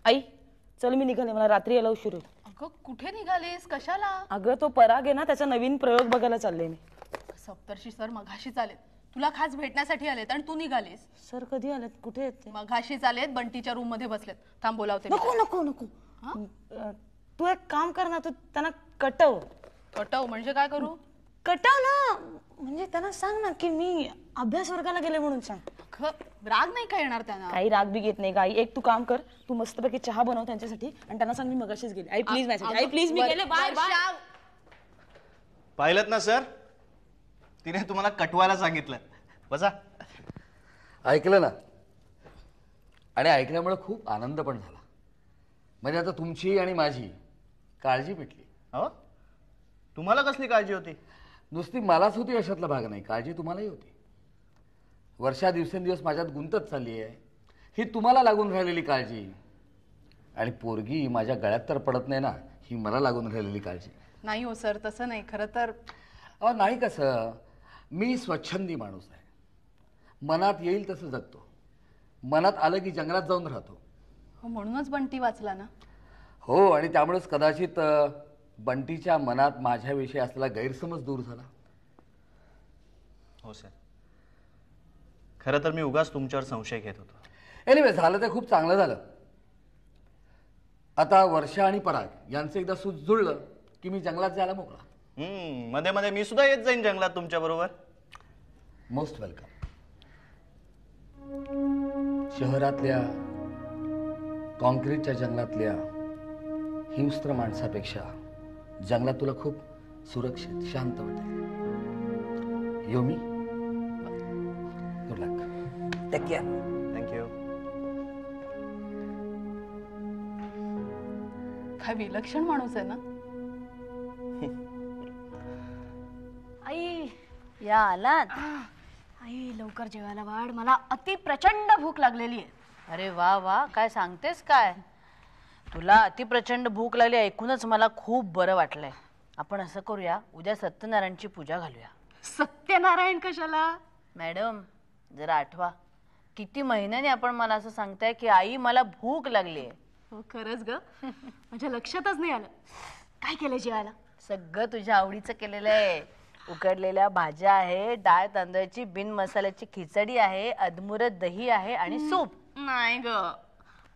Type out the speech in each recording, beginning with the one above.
आई चल मी निघाले, मला रात्री यायला उशीर होईल. अगं कुठे निघालीस, कशाला? अगं तो पराग आहे ना, त्याचा नवीन प्रयोग बघायला चालले मी. सप्तर्षी सर मघाशीच आलेत, तुला खास भेटण्यासाठी आलेत आणि तू निघालीस. सर कधी आलेत, कुठे आहेत ते? मघाशीच आलेत, बंटीच्या रूम मध्ये बसलेत. थांब बोलावते. नको नको नको, तू एक काम कर ना, तू त्यांना कटव. कटव म्हणजे काय करू? कटव ना, म्हणजे त्यांना सांग ना की मी अभ्यास वर्गाला गेले म्हणून सांग. राग नाही का येणार त्यांना? काही राग बी घेत नाही का आई. एक तू काम कर, तू मस्तपैकी चहा बनव त्यांच्यासाठी आणि त्यांना सांग मी मगाशीच गेले. आई प्लीज माझ्यासाठी, आई प्लीज मी गेले. Bye bye. पाहिलं ना सर, तिने तुम्हाला कटवायला सांगितलं. बसा. ऐकलं ना, आणि ऐकल्यामुळे खूप आनंद पण झाला. म्हणजे आता तुमची आणि माझी काळजी पेटली. हो, तुम्हाला कसली काळजी होती? नुसती मलाच होती अशातला भाग नाही, काळजी तुम्हालाही होती. वर्षा दिवसेंदिवस माझ्यात गुंतत चालली आहे, ही तुम्हाला लागून राहिलेली काळजी. आणि पोरगी माझ्या गळ्यात तर पडत नाही ना, ही मला लागून राहिलेली काळजी. नाही हो सर, तसं नाही. खरं तर नाही कसं, मी स्वच्छंदी माणूस आहे. मनात येईल तसं जगतो. मनात आलं की जंगलात जाऊन राहतो. हो, म्हणूनच बंटी वाचला ना. हो, आणि त्यामुळेच कदाचित बंटीच्या मनात माझ्याविषयी असलेला गैरसमज दूर झाला. हो सर, खरं तर मी उगाच तुमच्यावर संशय घेत होतो. एनिवे, झालं ते खूप चांगलं झालं. आता वर्षा आणि पराग यांचं एकदा सूत जुळलं की मी जंगलात जायला मोकळा. मध्ये मध्ये मी सुद्धा येत जाईन जंगलात तुमच्या बरोबर. Most welcome. शहरातल्या कॉन्क्रीटच्या जंगलातल्या हिंस्त्र माणसापेक्षा जंगलात तुला खूप सुरक्षित, शांत वाटेल. योमी, good luck. Take care. Thank you. काय विलक्षण माणूस आहे ना. आई या आलात. आई लवकर जेवायला वाढ, मला अति प्रचंड भूक लागलेली आहे. अरे वा वा, काय सांगतेस काय? तुला अति प्रचंड भूक लागली ऐकूनच मला खूप बरं वाटलंय. आपण असं करूया, उद्या सत्यनारायणची पूजा घालूया. सत्यनारायण कशाला? मॅडम जरा आठवा, किती महिन्याने आपण मला असं सांगताय की आई मला भूक लागली आहे. हो खरंच ग, माझ्या लक्षातच नाही आलं. काय केलं जेवायला? सगळं तुझ्या आवडीचं केलेलं आहे. उकडलेल्या भाज्या आहे, डाळ तांदळाची बिन मसाल्याची खिचडी आहे, अधमुरत दही आहे आणि सूप. नाही ग,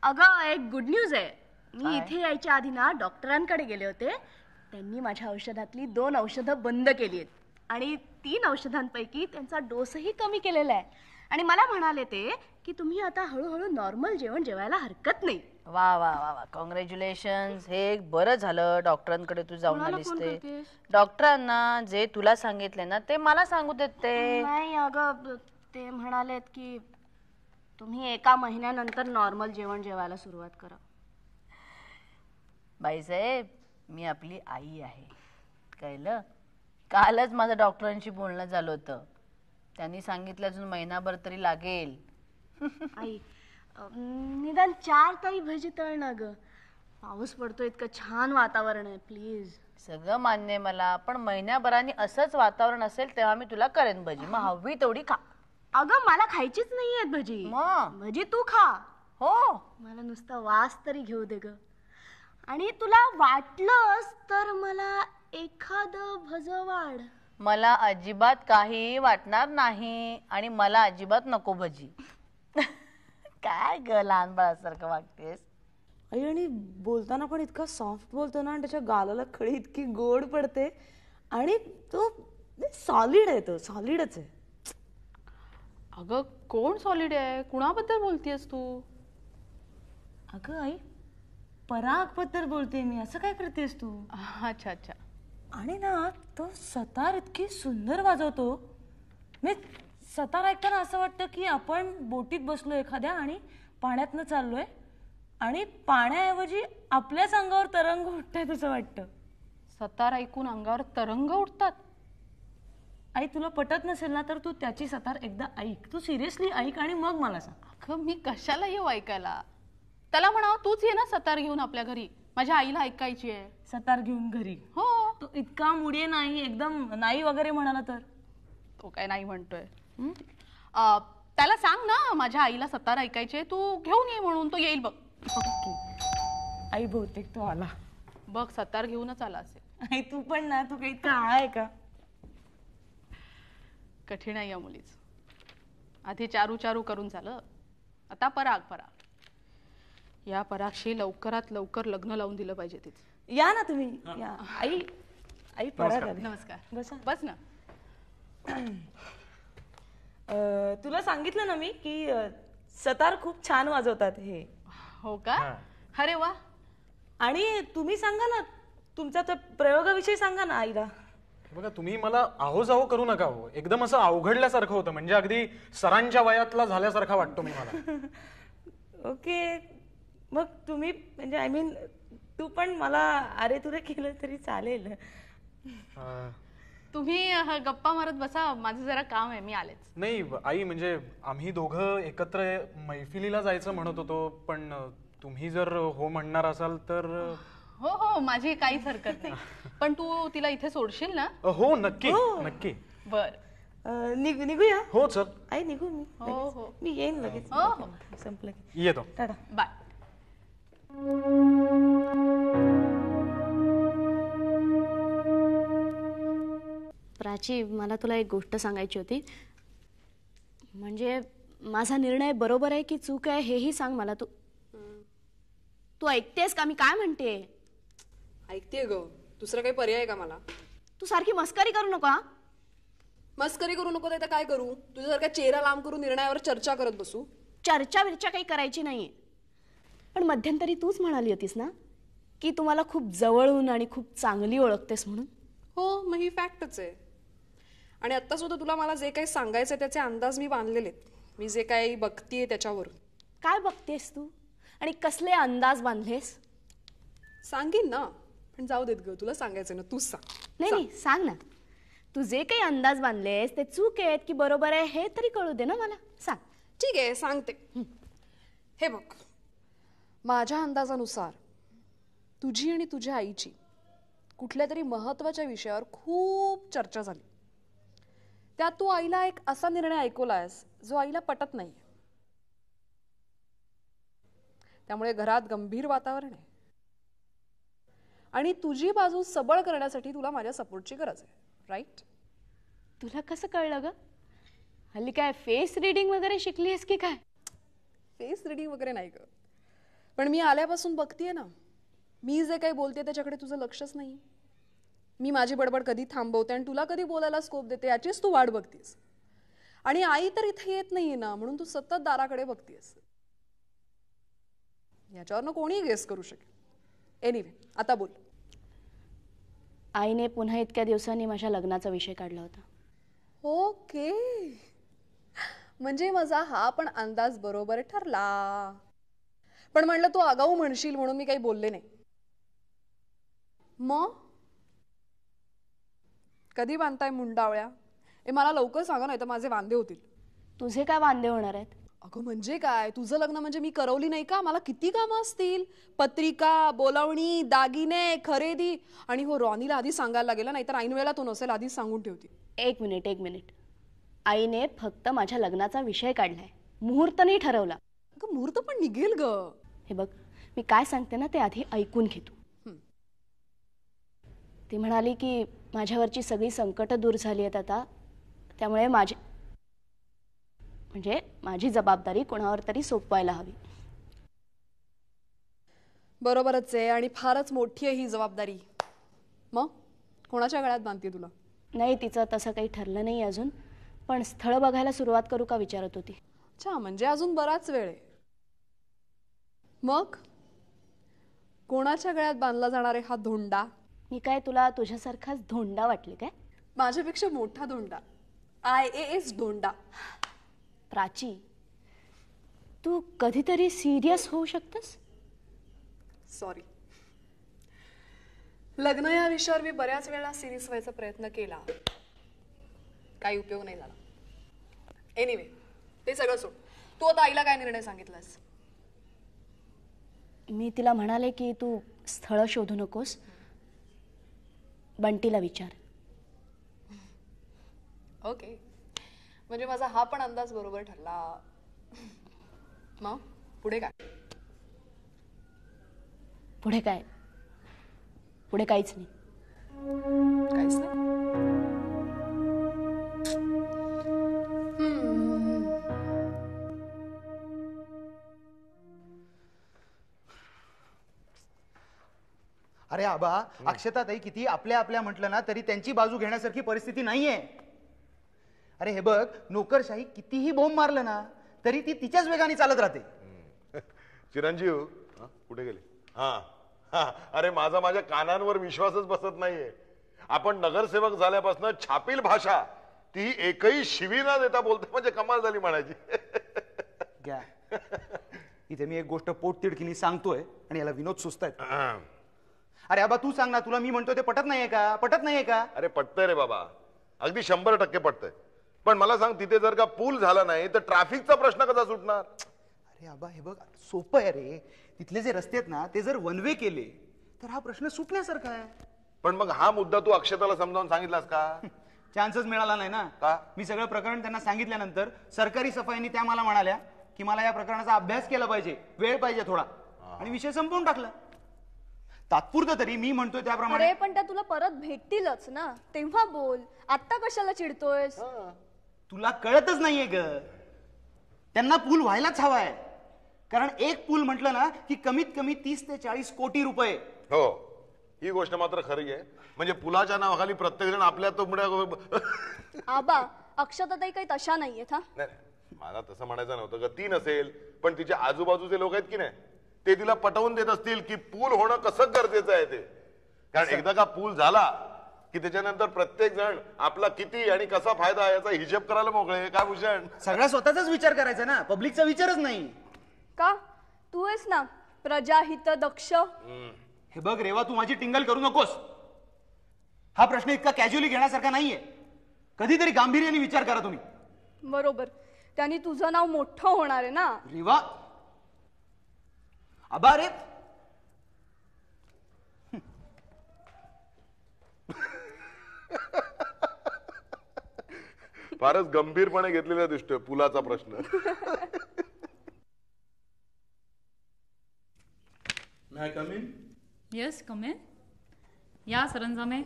अगं एक गुड न्यूज आहे. मी इथे यायच्या आधी ना डॉक्टरांकडे गेले होते. त्यांनी माझ्या औषधातली 2 औषधं बंद केली आहेत आणि 3 औषधांपैकी त्यांचा डोसही कमी केलेला आहे. आणि मला म्हणाले ते की तुम्ही आता हळूहळू नॉर्मल जेवण जेवायला हरकत नाही. वा वा वा वा, कॉंग्रॅच्युलेशन्स. हे एक बरं झालं डॉक्टरांकडे तू जाऊन आलीस ते. डॉक्टरांना जे तुला सांगितले ना ते मला सांगू देत ते. नाही अगं, ते म्हणालेत की तुम्ही 1 महिन्यानंतर नॉर्मल जेवण जेवायला सुरुवात करा. बाईसाहेब, मी आपली आई आहे, कळलं? कालच माझं डॉक्टरांशी बोलणं झालं होतं. त्यांनी सांगितलं अजून महिनाभर तरी लागेल. आई निदान 4 तरी भजी तळ ना ग. पाऊस पडतो, इतकं छान वातावरण आहे. प्लीज. सगळं मान्य आहे मला, पण महिन्याभराने असंच वातावरण असेल तेव्हा मी तुला करेन भजी. मग हवी तेवढी खा. अगं मला खायचीच नाहीयेत भजी. मग भजी तू खा. हो, मला नुसता वास तरी घेऊ दे ग. आणि तुला वाटलंस तर मला एखादं भज वाढ. मला अजिबात काही वाटणार नाही आणि मला अजिबात नको भजी. काय ग लहान बाळासारखं वागतेस. आई आणि बोलताना पण इतका सॉफ्ट बोलतो ना, आणि त्याच्या गालाला खळी इतकी गोड पडते. आणि तो सॉलिड आहे, तो सॉलिडच आहे. अगं कोण सॉलिड आहे? कुणाबद्दल बोलतेस तू? अगं आई, पराग बद्दल बोलते मी. असं काय करतेस तू? अच्छा अच्छा. आणि ना तो सतार इतकी सुंदर वाजवतो. मी सतार ऐकताना असं वाटतं की आपण बोटीत बसलो एखाद्या आणि पाण्यातनं चाललोय आणि पाण्याऐवजी आपल्याच अंगावर तरंग उठतायत असं वाटतं. सतार ऐकून अंगावर तरंग उठतात? आई तुला पटत नसेल ना तर तू त्याची सतार एकदा ऐक. तू सिरियसली ऐक आणि मग मला सांग. अगं मी कशाला येऊ ऐकायला? त्याला म्हणावं तूच ये ना सतार घेऊन आपल्या घरी, माझ्या आईला ऐकायची आहे. सतार घेऊन घरी? हो. तो इतका मुडे नाही, एकदम नाही वगैरे म्हणाला तर? तो काय नाही म्हणतोय. त्याला सांग ना माझ्या आईला सतार ऐकायची आहे, तू घेऊन ये म्हणून. तो येईल बघ. आई बहुतेक तो आला. बघ सतार घेऊनच आला असेल. आई तू पण ना, तू काही काळ आहे का? कठीण आहे या मुलीच. आधी चारू चारू करून झालं, आता पराग पराग. या परागशी लवकरात लवकर लग्न लावून दिलं पाहिजे तिचं. या ना तुम्ही या. आई आई परत आली. नमस्कार. बसा. बस ना. तुला सांगितलं ना मी की सतार खूप छान वाजवतात हे. हो का? अरे वा. आणि तुम्ही सांगा ना तुमच्या त्या प्रयोगाविषयी सांगा ना आईला. बघा तुम्ही मला आहो जाहो करू नका हो. एकदम असं अवघडल्यासारखं होतं, म्हणजे अगदी सरांच्या वयातला झाल्यासारखा वाटतो मी मला. ओके मग तुम्ही म्हणजे आय मीन तू पण मला अरे तुरे केलं तरी चालेल. तुम्ही गप्पा मारत बसा, माझं जरा काम आहे, मी आलेच. नाही आई, म्हणजे आम्ही दोघं एकत्र मैफिलीला जायचं म्हणत होतो, पण तुम्ही जर हो म्हणणार असाल तर. हो हो, माझी काहीच हरकत नाही. पण तू तिला इथे सोडशील ना? हो नक्की नक्की. बर. निघूया. हो चल. आई निघू मी. हो हो. मी येईन लगेच. हो हो. संपलं की. येतो. टाटा. बाय. प्राची, मला तुला एक गोष्ट सांगायची होती. म्हणजे माझा निर्णय बरोबर आहे की चूक आहे हेही सांग मला. तू तू ऐकतेस का मी काय म्हणते? ऐकतेय ग. दुसरा काही पर्याय आहे का मला? तू सारखी मस्करी करू नका. मस्करी करू नको तर काय करू? तुझ्यासारखा चेहरा लांब करून निर्णयावर चर्चा करत बसू? चर्चा बिर्चा काही करायची नाहीये. पण मध्यंतरी तूच म्हणाली होतीस ना की तुम्हाला खूप जवळून आणि खूप चांगली ओळखतेस म्हणून. हो, मग ही फॅक्टच आहे. आणि आत्ता सुद्धा तुला मला जे काही सांगायचं त्याचे अंदाज मी बांधलेले आहेत. मी जे काही बघतीये त्याच्यावरून. काय बघतेस तू आणि कसले अंदाज बांधलेस? सांगीन ना, पण जाऊ देत ग. तुला सांगायचं ना, तूच सांग. नाही सांग ना. तू जे काही अंदाज बांधलेस ते चूक आहेत की बरोबर आहे हे तरी कळू दे ना मला. सांग. ठीक आहे, सांगते. हे बघ, माझ्या अंदाजानुसार तुझी आणि तुझ्या आईची कुठल्या तरी महत्वाच्या विषयावर खूप चर्चा झाली. त्यात तू आईला एक असा निर्णय ऐकवलायस जो आईला पटत नाही. त्यामुळे घरात गंभीर वातावरण आहे आणि तुझी बाजू सबळ करण्यासाठी तुला माझ्या सपोर्टची गरज आहे. राईट? तुला कसं कळलं ग? हल्ली काय फेस रिडिंग वगैरे शिकलीस की काय? फेस रिडिंग वगैरे नाही ग, पण मी आल्यापासून बघतीये ना, मी जे काही बोलते त्याच्याकडे तुझं लक्षच नाही. मी माझी बडबड कधी थांबवते आणि तुला कधी बोलायला स्कोप देते याचीच तू वाट बघतीस. आणि आई तर इथे येत नाहीये ना, म्हणून तू सतत दाराकडे बघतीयस. याच्यावरनं कोणीही गेस करू शकेल. एनिवे, आता बोल. आईने पुन्हा इतक्या दिवसांनी माझ्या लग्नाचा विषय काढला होता. ओके, म्हणजे माझा हा पण अंदाज बरोबर ठरला. पण म्हणलं तू आगाऊ म्हणशील म्हणून मी काही बोलले नाही. मग कधी बांधताय मुंडावळ्या? मला लवकर सांगा, नाही तर माझे वांदे होतील. तुझे काय वांदे होणार आहेत? अगं म्हणजे काय, तुझं लग्न म्हणजे मी करवली नाही का? मला किती कामं असतील. पत्रिका, बोलावणी, दागिने, खरेदी. आणि हो, रॉनीला आधी सांगायला लागेल, नाहीतर ऐन वेळेला तो नसेल आधीच सांगून ठेवते. एक मिनिट. आईने फक्त माझ्या लग्नाचा विषय काढलाय, मुहूर्त नाही ठरवला. अगं मुहूर्त पण निघेल ग. हे बघ, मी काय सांगते ना ते आधी ऐकून घे तू. ती म्हणाली की माझ्यावरची सगळी संकट दूर झाली आहेत आता, त्यामुळे माझी जबाबदारी कोणावर तरी सोपवायला हवी. बरोबरच आहे, आणि फारच मोठी आहे ही जबाबदारी. मग कोणाच्या गळ्यात बांधते तुला? नाही, तिचं तसं काही ठरलं नाही अजून, पण स्थळ बघायला सुरुवात करू का विचारत होती. अच्छा, म्हणजे अजून बराच वेळ आहे. मग कोणाच्या गळ्यात बांधला जाणार आहे हा धोंडा? मी काय तुला तुझ्यासारखाच धोंडा वाटले काय? माझ्यापेक्षा मोठा धोंडा, IAS धोंडा. प्राची, तू कधीतरी सिरियस होऊ शकतेस? सॉरी, लग्न या विषयावर मी बऱ्याच वेळा सिरियस व्हायचा प्रयत्न केला, काही उपयोग नाही झाला. एनिवे, ते सगळं सोड. तू आता आईला काय निर्णय सांगितलास? मी तिला म्हणाले की तू स्थळ शोधू नकोस, बंटीला विचार. ओके, म्हणजे माझा हा पण अंदाज बरोबर ठरला. मग पुढे काय? पुढे काय? पुढे काहीच नाही. काहीच नाही. अरे आबा, अक्षताताई किती आपल्या आपल्या म्हटलं ना तरी त्यांची बाजू घेण्यासारखी परिस्थिती नाहीये. अरे हे बघ, नोकरशाही कितीही बोंब मारलं ना तरी ती तिच्याच वेगाने चालत राहते. चिरंजीव कुठे गेले? हा, अरे माझ्या कानांवर विश्वासच बसत नाहीये. आपण नगरसेवक झाल्यापासून छापील भाषा ती एकही शिवी न देता बोलते, म्हणजे कमाल झाली म्हणायची. घ्या, इथे मी एक गोष्ट पोटतिडकीने सांगतोय आणि याला विनोद सुचतायत. अरे आबा तू सांग ना, तुला मी म्हणतोय ते पटत नाहीये का? पटत नाहीये का? अरे पटतंय रे बाबा, अगदी 100% पटतंय. पण मला सांग, तिथे जर का पूल झाला नाही तर ट्रॅफिकचा प्रश्न कसा सुटणार? अरे आबा हे बघ, सोपं आहे रे. तिथले जे रस्ते आहेत ना ते जर वन वे केले तर हा प्रश्न सुटण्यासारखा आहे. पण मग हा मुद्दा तू अक्षताला समजावून सांगितलास का? चान्सच मिळाला नाही ना. का? मी सगळं प्रकरण त्यांना सांगितल्यानंतर सरकारी सफाईनी त्या मला म्हणाल्या की मला या प्रकरणाचा अभ्यास केला पाहिजे, वेळ पाहिजे थोडा, आणि विषय संपवून टाकला. तात्पुरतं तरी मी म्हणतोय त्याप्रमाणे. अरे पण त्या तुला परत भेटतीलच ना, तेव्हा बोल. आत्ता कशाला चिडतोयस? तुला कळतच नाहीये ग, त्यांना पूल व्हायलाच हवाय. कारण एक पूल म्हटलं ना की कमीत कमी 30 ते 40 कोटी रुपये. हो, ही गोष्ट मात्र खरी आहे. म्हणजे पुलाच्या नावाखाली प्रत्येक जण आपल्या आबा, अक्षताताई काही तशा नाहीयेत. हा नाही, मला तसं म्हणायचं नव्हतं ग. ती नसेल, पण तिच्या आजूबाजूचे लोक आहेत की नाही, ते तिला पटवून देत असतील की पूल होणं कसं गरजेचं आहे ते. कारण एकदा का पूल झाला की त्याच्यानंतर प्रत्येक जण आपला किती आणि कसा फायदा याचा हिशेब करायला मोकळे. काय भूषण, सगळा स्वतःचाच विचार करायचा ना, पब्लिकचा विचारच नाही का? तू आहेस ना प्रजाहित दक्ष. हे बघ रेवा, तू माझी टिंगल करू नकोस. हा प्रश्न इतका कॅज्युअली घेण्यासारखा नाहीये. कधीतरी गांभीर्याने विचार करा तुम्ही. बरोबर, त्यांनी तुझं नाव मोठं होणार आहे ना. रेवा आबा, रे फारच गंभीरपणे घेतलेला दिसतोय पुलाचा प्रश्न. Yes, come in. या Saranjame.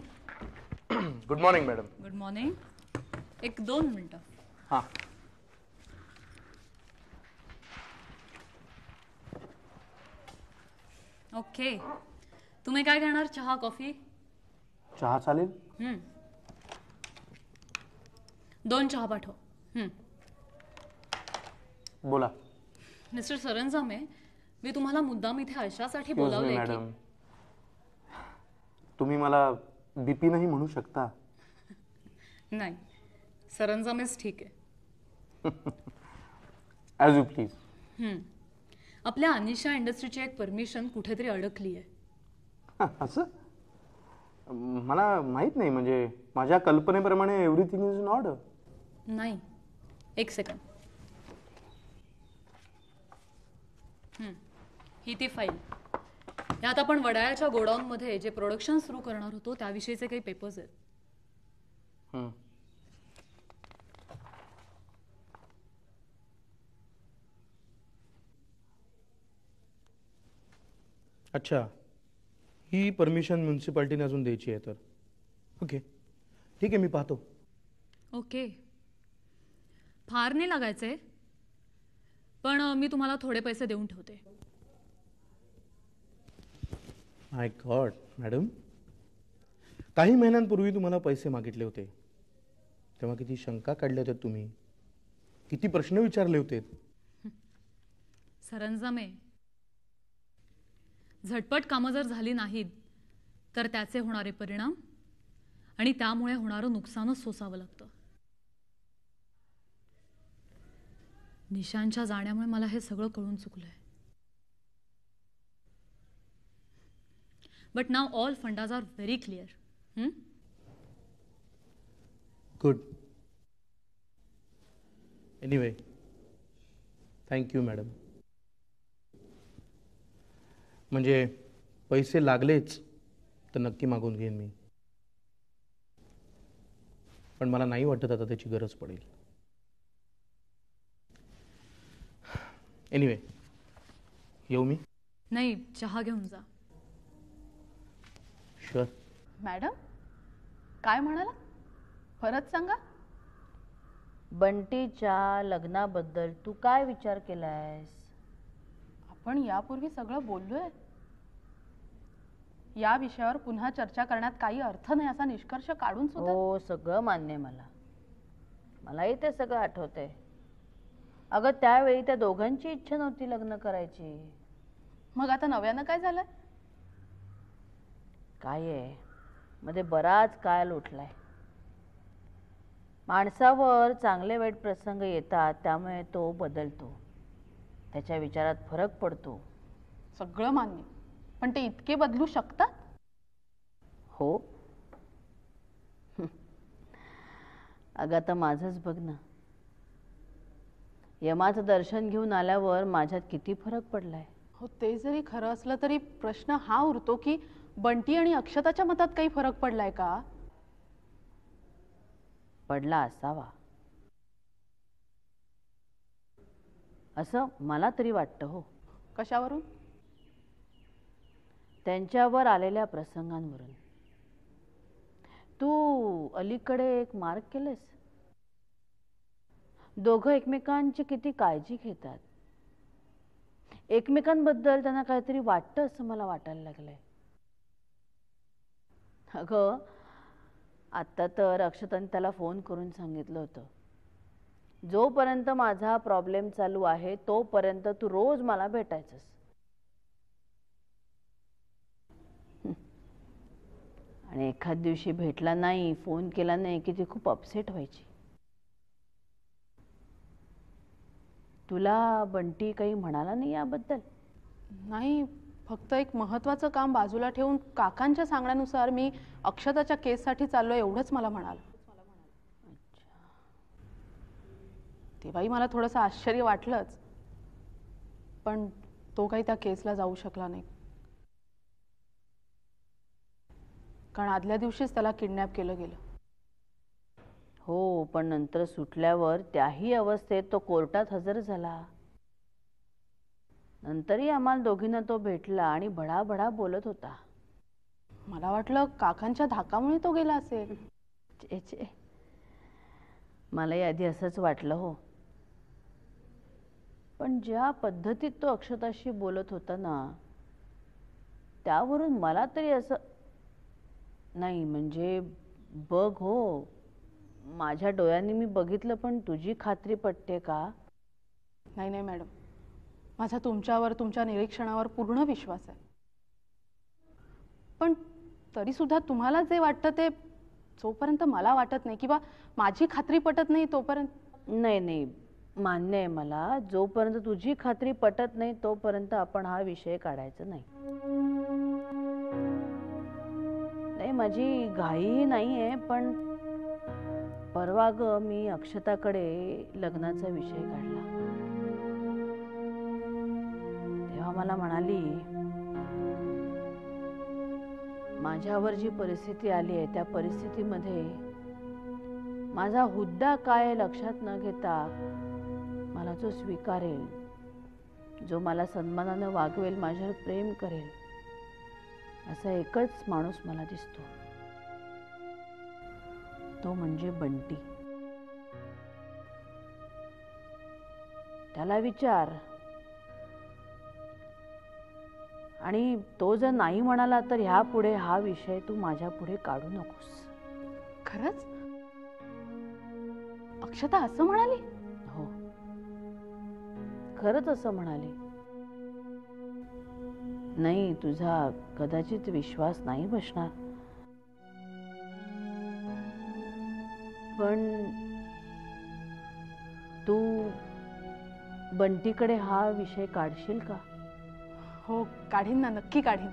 Good morning madam. Good morning. 1-2 मिनिटं. हां. ओके, तुम्ही काय घेणार? चहा, कॉफी? चहा चालेल. 2 चहा पाठव. बोला. मिस्टर सरंजामे, मी तुम्हाला मुद्दाम इथे अशासाठी बोलावले की मॅडम, तुम्ही मला बीपी नाही म्हणू शकता. नाही, सरंजामेच ठीक आहे. As you please. आपल्या अनिशा इंडस्ट्रीची एक परमिशन कुठेतरी अडकली आहे. असं मला माहित नाही. म्हणजे माझ्या कल्पनेप्रमाणे एव्हरीथिंग इज इन ऑर्डर. नाही, 1 सेकंड. ही ती फाईल. यात आपण वडाळ्याच्या गोडाऊनमध्ये जे प्रोडक्शन सुरू करणार होतो त्याविषयीचे काही पेपर्स आहेत. अच्छा, ही परमिशन म्युन्सिपाल्टीने अजून द्यायची आहे तर ओके, ठीक आहे, मी पाहतो. ओके, फार नाही लागायचे, पण मी तुम्हाला थोडे पैसे देऊन ठेवते. माय गॉड मॅडम, काही महिन्यांपूर्वी तुम्हाला पैसे मागितले होते तेव्हा किती शंका काढल्या होत्या तुम्ही, किती प्रश्न विचारले होते. सरंजामे, झटपट कामं जर झाली नाहीत तर त्याचे होणारे परिणाम आणि त्यामुळे होणारं नुकसानच सोसावं लागतं. निशांच्या जाण्यामुळे मला हे सगळं कळून चुकलंय. But now all fundas are very clear. Good. Anyway, thank you madam. म्हणजे पैसे लागलेच तर नक्की मागून घेईन मी, पण मला नाही वाटत आता त्याची गरज पडेल. एनिवे, येऊ मी? नाही, चहा घेऊन जा. शुअर. मॅडम काय म्हणाला परत सांगा. बंटीच्या लग्नाबद्दल तू काय विचार केलायस? आपण यापूर्वी सगळं बोललोय. या विषयावर पुन्हा चर्चा करण्यात काही अर्थ नाही असा निष्कर्ष काढून सुद्धा. हो, सगळं मान्य आहे मला. मलाही ते सगळं आठवतंय. अगं त्यावेळी त्या दोघांची इच्छा नव्हती लग्न करायची. मग आता नव्यानं काय झालंय? काय आहे मध्ये बराच काळ लोटलाय. माणसावर चांगले वाईट प्रसंग येतात, त्यामुळे तो बदलतो, त्याच्या विचारात फरक पडतो. सगळं मान्य, पण ते इतके बदलू शकतात? हो. अगं आता माझंच बघ ना. यमाचं दर्शन घेऊन आल्यावर माझ्यात किती फरक पडलाय. हो, ते जरी खरं असलं तरी प्रश्न हा उरतो की बंटी आणि अक्षताच्या मतात काही फरक पडलाय का? पडला असावा असं मला तरी वाटतं. हो. कशावरून? त्यांच्यावर आलेल्या प्रसंगांवरून. तू अलीकडे एक मार्क केलेस, दोघं एकमेकांची किती काळजी घेतात, एकमेकांबद्दल त्यांना काहीतरी वाटतं असं मला वाटायला लागलंय. अगं आत्ता तर अक्षताने त्याला फोन करून सांगितलं होतं, जोपर्यंत माझा प्रॉब्लेम चालू आहे तोपर्यंत तू रोज मला भेटायचंस. आणि एखाद दिवशी भेटला नाही, फोन केला नाही की ती खूप अपसेट व्हायची. तुला बंटी काही म्हणाला नाही याबद्दल? नाही, फक्त एक महत्वाचं काम बाजूला ठेवून काकांच्या सांगण्यानुसार मी अक्षताच्या केससाठी चाललोय एवढंच मला म्हणाला. तेव्हाही मला थोडंसं आश्चर्य वाटलंच, पण तो काही त्या केसला जाऊ शकला नाही. कारण आदल्या दिवशीच त्याला किडनॅप केलं गेलं. हो, पण नंतर सुटल्यावर त्याही अवस्थेत तो कोर्टात हजर झाला. नंतरही आम्हाला दोघींना तो भेटला आणि भडाभडा बोलत होता. मला वाटलं काकांच्या धाकामुळे तो गेला असेल. छे, मलाही आधी असंच वाटलं. हो, पण ज्या पद्धतीत तो अक्षताशी बोलत होता ना, त्यावरून मला तरी असं नाही. म्हणजे बघ, हो, माझ्या डोळ्यांनी मी बघितलं, पण तुझी खात्री पटते का? नाही नाही मॅडम, माझा तुमच्यावर, तुमच्या निरीक्षणावर पूर्ण विश्वास आहे. पण तरी सुद्धा तुम्हाला जे वाटतं ते जोपर्यंत मला वाटत नाही किंवा माझी खात्री पटत नाही तोपर्यंत. नाही, मान्य आहे मला. जोपर्यंत तुझी खात्री पटत नाही तोपर्यंत आपण हा विषय काढायचा नाही. नाही, माझी घाई नाही आहे, पण परवा ग मी अक्षताकडे लग्नाचा विषय काढला तेव्हा मला म्हणाली, माझ्यावर जी परिस्थिती आली आहे त्या परिस्थितीमध्ये माझा हुद्दा काय लक्षात न घेता मला जो स्वीकारेल, जो मला सन्मानानं वागवेल, माझ्यावर प्रेम करेल, असा एकच माणूस मला दिसतो, तो म्हणजे बंटी. त्याला विचार. आणि तो जर नाही म्हणाला तर ह्या पुढे हा विषय तू माझ्या पुढे काढू नकोस. खरंच? अक्षता असं म्हणाली? हो, खरंच असं म्हणाली. नाही, तुझा कदाचित विश्वास नाही बसणार, पण तू बंटीकडे हा विषय काढशील का? हो, काढीन ना, नक्की काढीन.